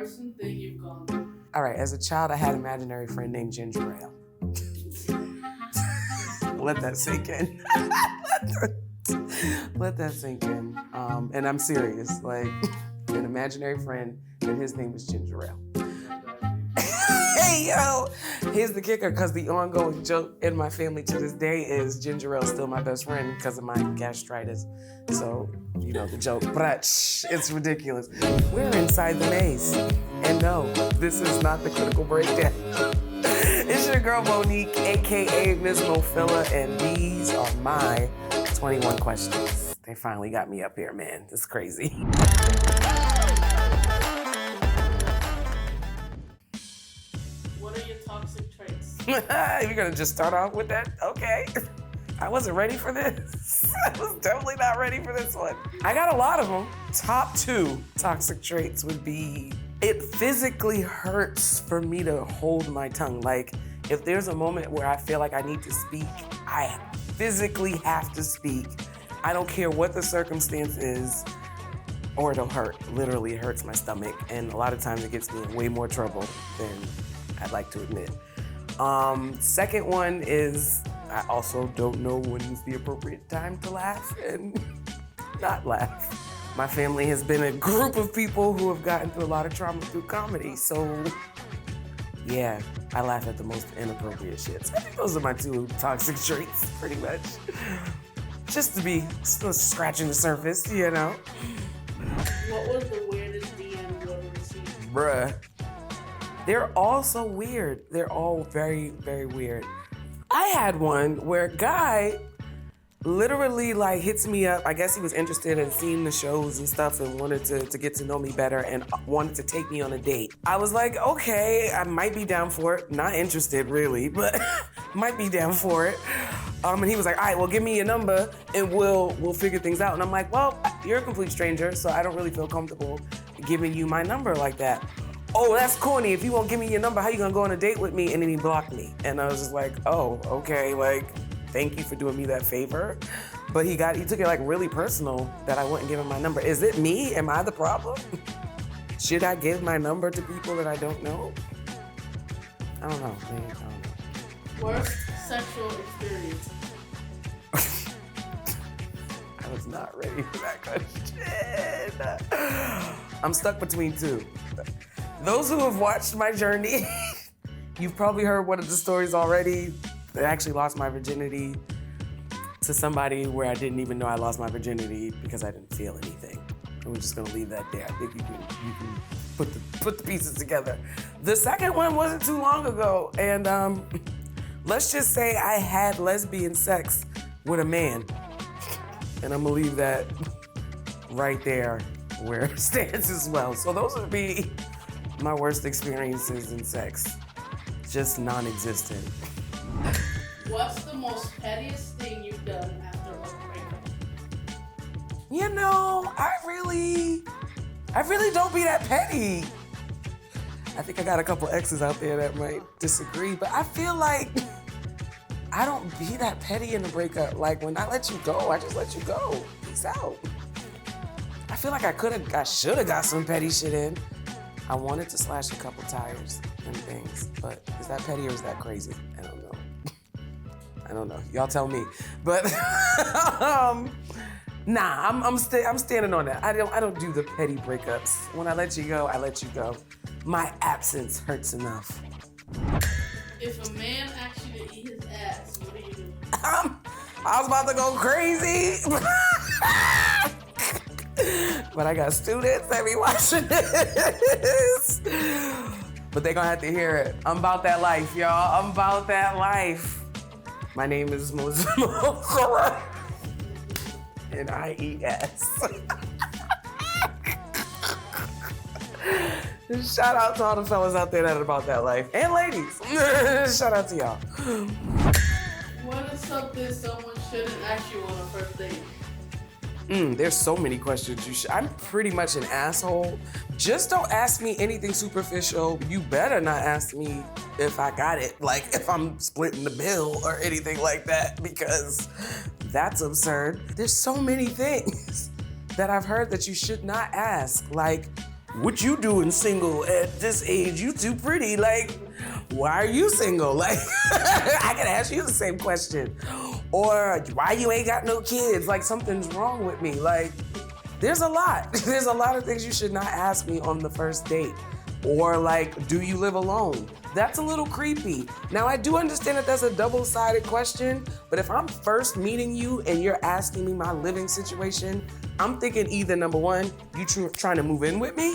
embarrassing thing you've gone through? All right, as a child, I had an imaginary friend named Ginger Ale. Let that sink in. Let that sink in. And I'm serious, like an imaginary friend, and his name is Ginger Ale. Hey, yo, here's the kicker, because the ongoing joke in my family to this day is Ginger Ale still my best friend because of my gastritis. So, you know the joke, but it's ridiculous. We're inside the maze. And no, this is not the critical breakdown. It's your girl Monique, AKA Mz Mophila, and these are my 21 questions. They finally got me up here, man. It's crazy. What are your toxic traits? You're gonna just start off with that? Okay. I wasn't ready for this. I was definitely not ready for this one. I got a lot of them. Top 2 toxic traits would be, it physically hurts for me to hold my tongue. Like, if there's a moment where I feel like I need to speak, I physically have to speak. I don't care what the circumstance is, or it'll hurt. Literally, it hurts my stomach. And a lot of times it gets me in way more trouble than I'd like to admit. Second one is, I also don't know when is the appropriate time to laugh and not laugh. My family has been a group of people who have gotten through a lot of trauma through comedy, so yeah, I laugh at the most inappropriate shit. So I think those are my 2 toxic traits, pretty much. Just to be still scratching the surface, you know? What was the weirdest DM you ever received? Bruh. They're all so weird. They're all very, very weird. I had one where a guy literally like hits me up. I guess he was interested in seeing the shows and stuff and wanted to get to know me better and wanted to take me on a date. I was like, okay, I might be down for it. Not interested really, but might be down for it. And he was like, all right, well, give me your number and we'll figure things out. And I'm like, well, you're a complete stranger, so I don't really feel comfortable giving you my number like that. Oh, that's corny. If you won't give me your number, how you gonna go on a date with me? And then he blocked me. And I was just like, oh, okay, like, thank you for doing me that favor. But he took it like really personal that I wouldn't give him my number. Is it me? Am I the problem? Should I give my number to people that I don't know? I don't know, man, I don't know. Worst sexual experience? I was not ready for that question. I'm stuck between 2. Those who have watched my journey, you've probably heard one of the stories already. I actually lost my virginity to somebody where I didn't even know I lost my virginity because I didn't feel anything. And we're just gonna leave that there. I think you can put the pieces together. The second one wasn't too long ago, and let's just say I had lesbian sex with a man. And I'm gonna leave that right there where it stands as well. So those would be my worst experiences in sex. Just non-existent. What's the most pettiest thing you've done after a breakup? You know, I really don't be that petty. I think I got a couple exes out there that might disagree, but I feel like I don't be that petty in a breakup. Like, when I let you go, I just let you go. Peace out. I feel like I should have got some petty shit in. I wanted to slash a couple tires and things, but is that petty or is that crazy? I don't know. I don't know. Y'all tell me. But nah, I'm standing on that. I don't do the petty breakups. When I let you go, I let you go. My absence hurts enough. If a man asks you to eat his ass, what do you do? I was about to go crazy. But I got students that be watching this. But they gonna have to hear it. I'm about that life, y'all. I'm about that life. My name is Mz Mophila, and I eat ass. Shout out to all the fellas out there that are about that life. And ladies. Shout out to y'all. What is something someone shouldn't ask you on a first date? There's so many questions I'm pretty much an asshole. Just don't ask me anything superficial. You better not ask me if I got it, like if I'm splitting the bill or anything like that, because that's absurd. There's so many things that I've heard that you should not ask. Like, what you doing single at this age? You too pretty. Like, why are you single? Like, I can ask you the same question. Or why you ain't got no kids? Like, something's wrong with me. Like, there's a lot. There's a lot of things you should not ask me on the first date. Or like, do you live alone? That's a little creepy. Now, I do understand that that's a double-sided question, but if I'm first meeting you and you're asking me my living situation, I'm thinking either number one, you trying to move in with me,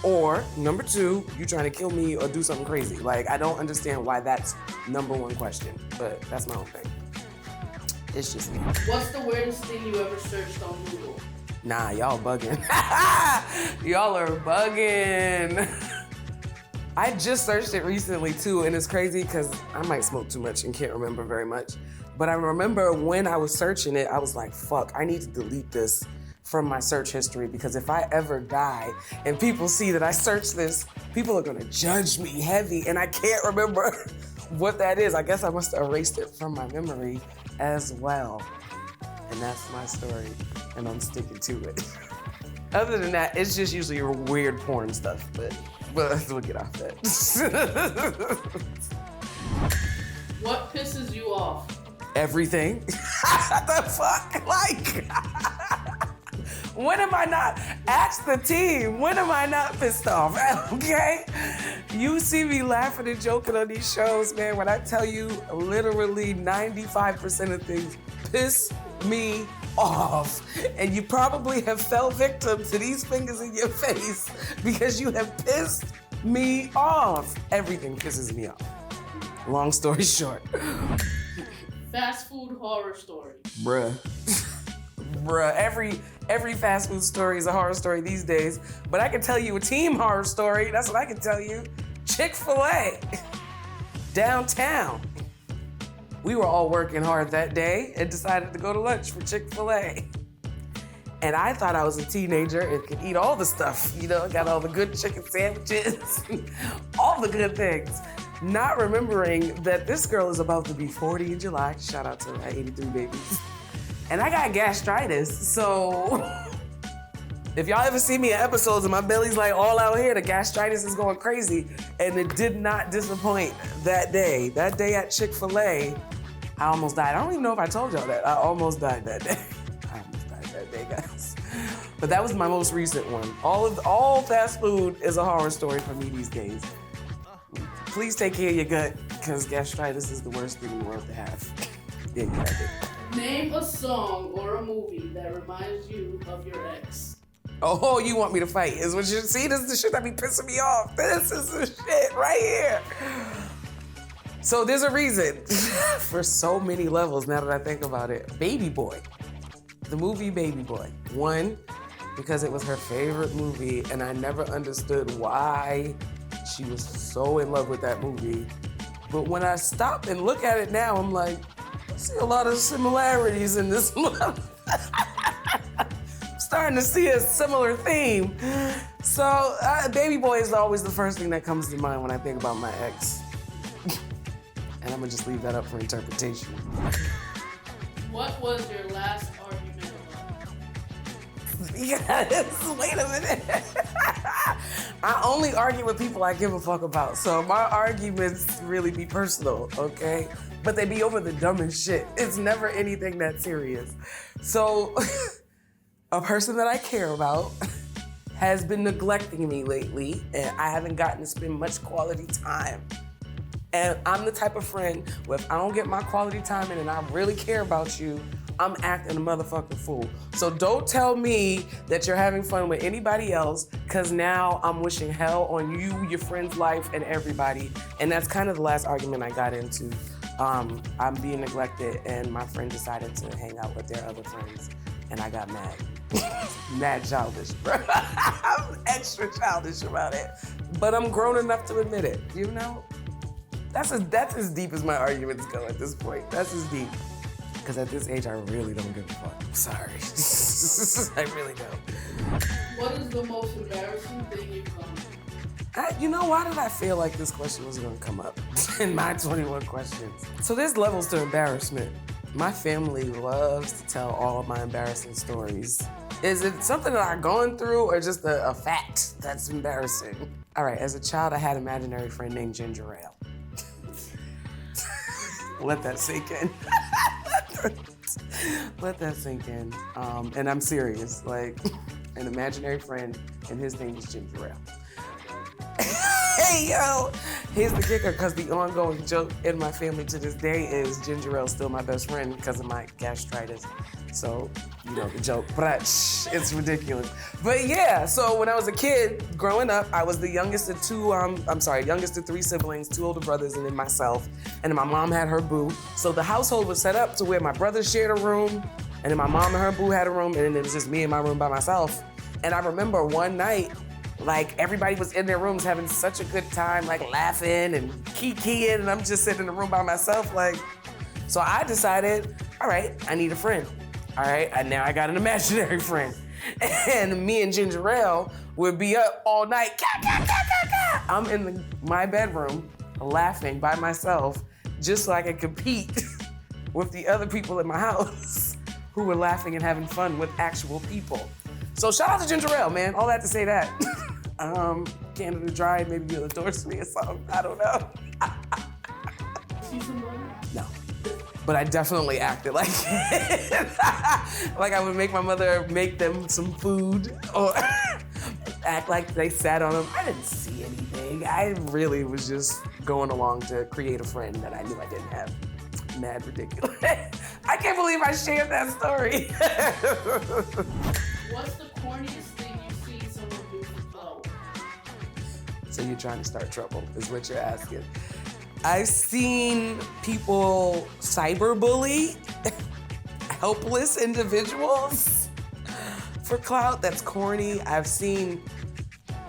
or number two, you trying to kill me or do something crazy. Like, I don't understand why that's number one question, but that's my own thing. It's just me. What's the weirdest thing you ever searched on Google? Nah, y'all bugging. Y'all are bugging. I just searched it recently too, and it's crazy because I might smoke too much and can't remember very much. But I remember when I was searching it, I was like, fuck, I need to delete this from my search history because if I ever die and people see that I searched this, people are gonna judge me heavy, and I can't remember what that is. I guess I must have erased it from my memory as well. And that's my story, and I'm sticking to it. Other than that, it's just usually weird porn stuff, but we'll get off that. What pisses you off? Everything. What the fuck? Like, when am I not? Ask the team, when am I not pissed off? Okay? You see me laughing and joking on these shows, man, when I tell you literally 95% of things piss me off. And you probably have fell victim to these fingers in your face because you have pissed me off. Everything pisses me off. Long story short. Fast food horror story. Bruh. Every fast food story is a horror story these days, but I can tell you a team horror story. That's what I can tell you. Chick-fil-A. Downtown. We were all working hard that day and decided to go to lunch for Chick-fil-A. And I thought I was a teenager and could eat all the stuff, you know, got all the good chicken sandwiches, all the good things. Not remembering that this girl is about to be 40 in July. Shout out to my 83 babies. And I got gastritis, so if y'all ever see me in episodes and my belly's like all out here, the gastritis is going crazy. And it did not disappoint that day. That day at Chick-fil-A, I almost died. I don't even know if I told y'all that. I almost died that day. I almost died that day, guys. But that was my most recent one. All fast food is a horror story for me these days. Please take care of your gut, because gastritis is the worst thing in the world to have. Yeah, you have it. Name a song or a movie that reminds you of your ex. Oh, you want me to fight? Is what you see? This is the shit that be pissing me off. This is the shit right here. So there's a reason for so many levels now that I think about it. Baby Boy, the movie Baby Boy. One, because it was her favorite movie and I never understood why she was so in love with that movie. But when I stop and look at it now, I'm like, I see a lot of similarities in this movie. Starting to see a similar theme. So Baby Boy is always the first thing that comes to mind when I think about my ex. And I'm gonna just leave that up for interpretation. What was your last argument about? Yes, wait a minute. I only argue with people I give a fuck about. So my arguments really be personal, okay? But they be over the dumbest shit. It's never anything that serious. So a person that I care about has been neglecting me lately, and I haven't gotten to spend much quality time. And I'm the type of friend where if I don't get my quality time in and I really care about you, I'm acting a motherfucking fool. So don't tell me that you're having fun with anybody else, because now I'm wishing hell on you, your friend's life, and everybody. And that's kind of the last argument I got into. I'm being neglected, and my friend decided to hang out with their other friends, and I got mad. Mad childish, bro. I'm extra childish about it. But I'm grown enough to admit it, you know? That's as deep as my arguments go at this point. That's as deep. Because at this age, I really don't give a fuck. I'm sorry. I really don't. What is the most embarrassing thing you've done? You know, why did I feel like this question was gonna come up in my 21 questions? So there's levels to embarrassment. My family loves to tell all of my embarrassing stories. Is it something that I've gone through or just a fact that's embarrassing? All right, as a child, I had an imaginary friend named Ginger Ale. Let that sink in. Let that sink in. And I'm serious, like an imaginary friend and his name is Ginger Ale. Hey, yo, here's the kicker, because the ongoing joke in my family to this day is Ginger Ale's still my best friend because of my gastritis. So, you know the joke, but it's ridiculous. But yeah, so when I was a kid, growing up, I was the youngest of youngest of 3 siblings, 2 older brothers, and then myself. And then my mom had her boo. So the household was set up to where my brothers shared a room, and then my mom and her boo had a room, and then it was just me in my room by myself. And I remember one night, like everybody was in their rooms having such a good time, like laughing and kikiing, and I'm just sitting in the room by myself, like. So I decided, all right, I need a friend. All right, and now I got an imaginary friend. And me and Ginger Ale would be up all night. I'm in my bedroom laughing by myself just so I could compete with the other people in my house who were laughing and having fun with actual people. So shout out to Ginger Ale, man. All that to say that. Canada Dry, maybe you'll endorse me or something. I don't know. No. But I definitely acted like it. Like I would make my mother make them some food or act like they sat on them. I didn't see anything. I really was just going along to create a friend that I knew I didn't have. Mad ridiculous. I can't believe I shared that story. What's the corniest thing you've seen someone do for clout? So you're trying to start trouble, is what you're asking. I've seen people cyberbully helpless individuals for clout. That's corny. I've seen,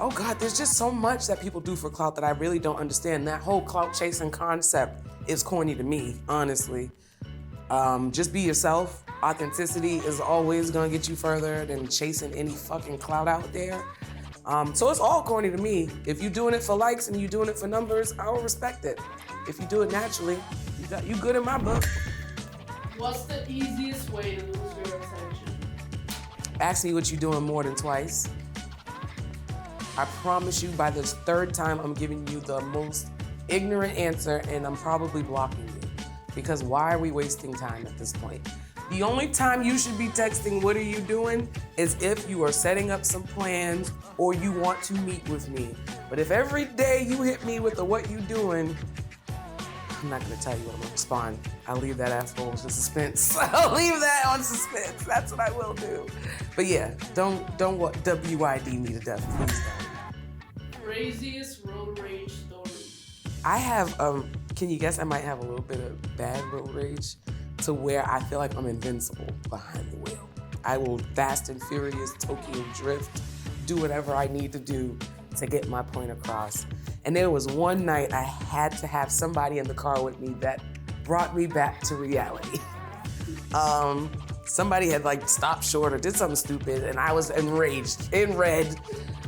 oh God, there's just so much that people do for clout that I really don't understand. That whole clout chasing concept is corny to me, honestly. Just be yourself. Authenticity is always gonna get you further than chasing any fucking clout out there. So it's all corny to me. If you're doing it for likes and you're doing it for numbers, I will respect it. If you do it naturally, you good in my book. What's the easiest way to lose your attention? Ask me what you're doing more than twice. I promise you by this 3rd time, I'm giving you the most ignorant answer and I'm probably blocking you. Because why are we wasting time at this point? The only time you should be texting, what are you doing, is if you are setting up some plans or you want to meet with me. But if every day you hit me with the what you doing, I'm not gonna tell you what I'm gonna respond. I'll leave that asshole to suspense. I'll leave that on suspense. That's what I will do. But yeah, don't WID me to death, please don't. Craziest road rage story. I have, can you guess I might have a little bit of bad road rage to where I feel like I'm invincible behind the wheel. I will fast and furious Tokyo drift, do whatever I need to do to get my point across. And there was one night I had to have somebody in the car with me that brought me back to reality. Somebody had like stopped short or did something stupid and I was enraged, in red,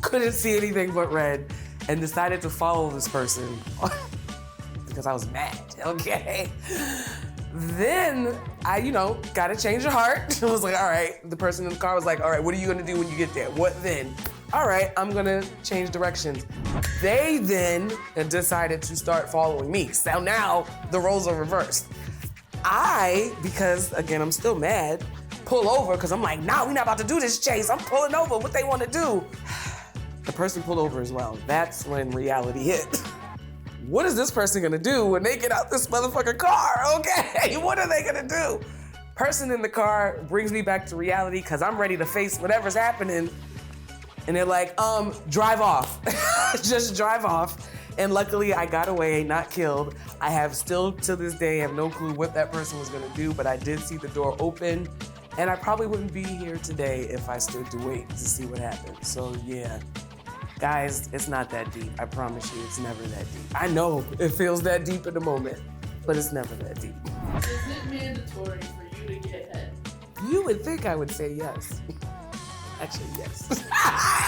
couldn't see anything but red, and decided to follow this person because I was mad, okay? Then I, got a change of heart. I was like, all right, the person in the car was like, all right, what are you gonna do when you get there? What then? All right, I'm gonna change directions. They then decided to start following me. So now the roles are reversed. I, because again, I'm still mad, pull over because I'm like, nah, we're not about to do this chase. I'm pulling over, what they wanna do? The person pulled over as well. That's when reality hit. What is this person gonna do when they get out this motherfucking car? Okay, what are they gonna do? Person in the car brings me back to reality because I'm ready to face whatever's happening. And they're like, drive off. Just drive off. And luckily I got away, not killed. I have still to this day have no clue what that person was gonna do, but I did see the door open. And I probably wouldn't be here today if I stood to wait to see what happened. So yeah. Guys, it's not that deep. I promise you, it's never that deep. I know it feels that deep in the moment, but it's never that deep. Is it mandatory for you to get head? You would think I would say yes. Actually, yes.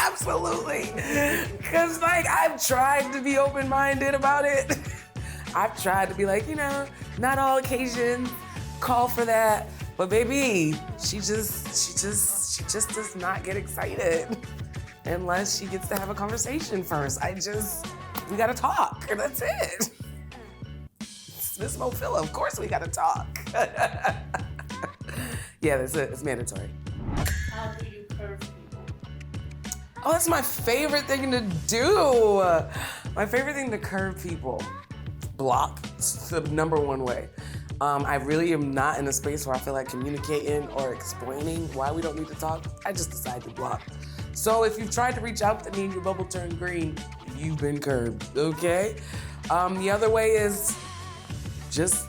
Absolutely. Cause I've tried to be open-minded about it. I've tried to be like, not all occasions call for that. But baby, she she just does not get excited unless she gets to have a conversation first. We gotta talk, and that's it. It's Mz Mophila, of course we gotta talk. Yeah, that's it, it's mandatory. How do you curve people? Oh, that's my favorite thing to do. My favorite thing to curve people. Block. It's the number one way. I really am not in a space where I feel like communicating or explaining why we don't need to talk. I just decide to block. So if you've tried to reach out to me and your bubble turned green, you've been curbed, okay? The other way is just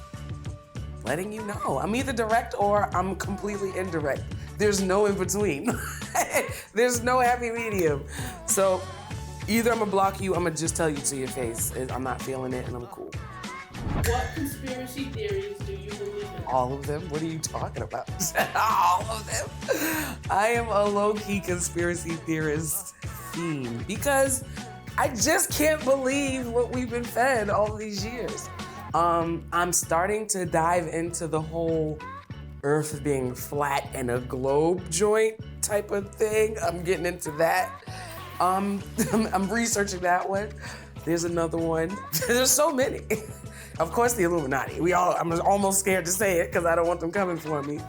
letting you know. I'm either direct or I'm completely indirect. There's no in between. There's no happy medium. So either I'm gonna block you, I'm gonna just tell you to your face. I'm not feeling it and I'm cool. What conspiracy theories do you believe in? All of them? What are you talking about? All of them. I am a low-key conspiracy theorist fiend because I just can't believe what we've been fed all these years. I'm starting to dive into the whole Earth being flat and a globe joint type of thing. I'm getting into that. I'm researching that one. There's another one. There's so many. Of course, the Illuminati. I'm almost scared to say it because I don't want them coming for me.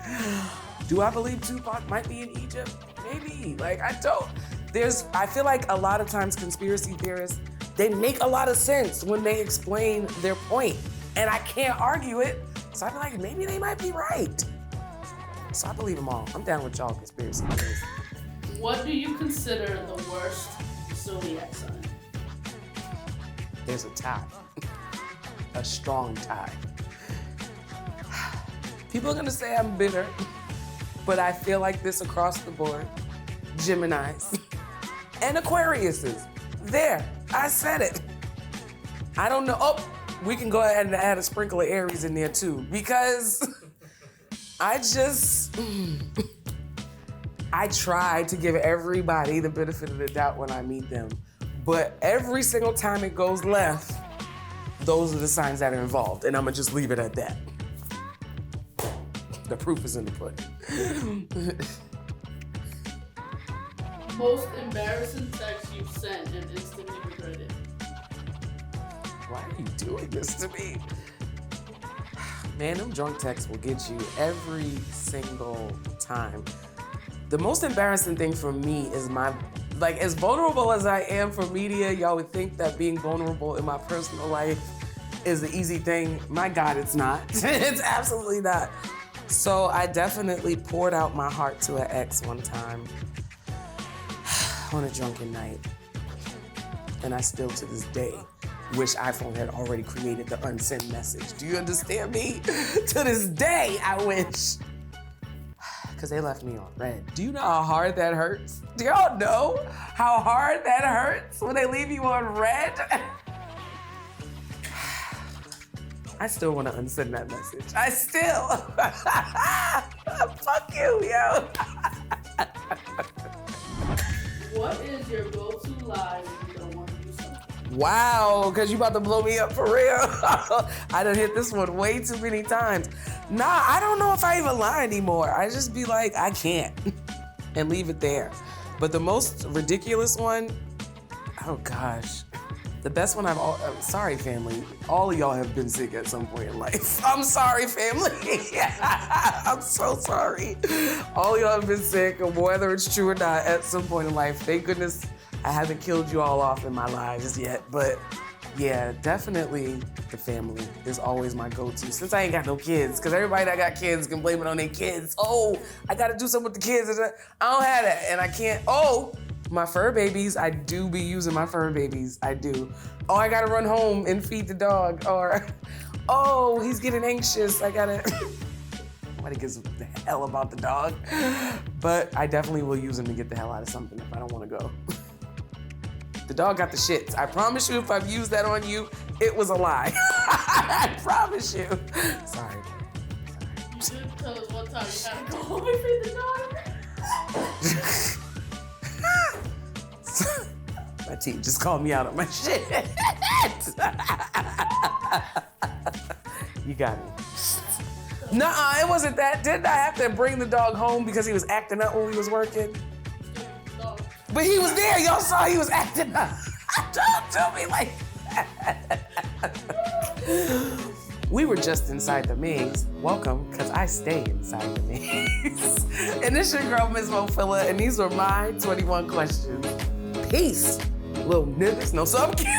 Do I believe Tupac might be in Egypt? Maybe. I feel like a lot of times conspiracy theorists, they make a lot of sense when they explain their point. And I can't argue it. So I feel like maybe they might be right. So I believe them all. I'm down with y'all conspiracy theorists. What do you consider the worst zodiac sign? There's a tie. A strong tie. People are gonna say I'm bitter, but I feel like this across the board. Geminis and Aquariuses. There, I said it. I don't know. Oh, we can go ahead and add a sprinkle of Aries in there too, because I try to give everybody the benefit of the doubt when I meet them, but every single time it goes left, those are the signs that are involved, and I'm gonna just leave it at that. The proof is in the pudding. Most embarrassing text you've sent and instantly regretted. Why are you doing this to me? Man, them drunk texts will get you every single time. The most embarrassing thing for me is as vulnerable as I am for media, y'all would think that being vulnerable in my personal life is the easy thing. My God, it's not. It's absolutely not. So I definitely poured out my heart to an ex one time on a drunken night. And I still, to this day, wish iPhone had already created the unsend message. Do you understand me? To this day, I wish. Because they left me on red. Do you know how hard that hurts? Do y'all know how hard that hurts when they leave you on red? I still want to unsend that message. I still. Fuck you, yo. What is your go-to lie when you don't want to do something? Wow, because you about to blow me up for real. I done hit this one way too many times. Nah, I don't know if I even lie anymore. I just be like, I can't, and leave it there. But the most ridiculous one, oh gosh. The best one I'm sorry, family. All of y'all have been sick at some point in life. I'm sorry, family. I'm so sorry. All of y'all have been sick, whether it's true or not, at some point in life. Thank goodness I haven't killed you all off in my lives yet, but yeah, definitely the family is always my go-to since I ain't got no kids, because everybody that got kids can blame it on their kids. Oh, I gotta do something with the kids. I don't have that, and I can't. Oh, my fur babies, I do be using my fur babies, I do. Oh, I gotta run home and feed the dog, or, oh, he's getting anxious, I gotta, nobody gives a hell about the dog. But I definitely will use him to get the hell out of something if I don't wanna go. The dog got the shits. I promise you, if I've used that on you, it was a lie. I promise you. Sorry. You did tell us one time you had to go home and feed the dog. My team just called me out on my shit. You got me. Nuh-uh, it wasn't that. Didn't I have to bring the dog home because he was acting up when we was working? No. But he was there. Y'all saw he was acting up. Don't tell me like that. We were just inside the maze. Welcome, because I stay inside the maze. And this your girl, Mz Mophila, and these were my 21 questions. Peace, little niggas. No, so I'm kidding.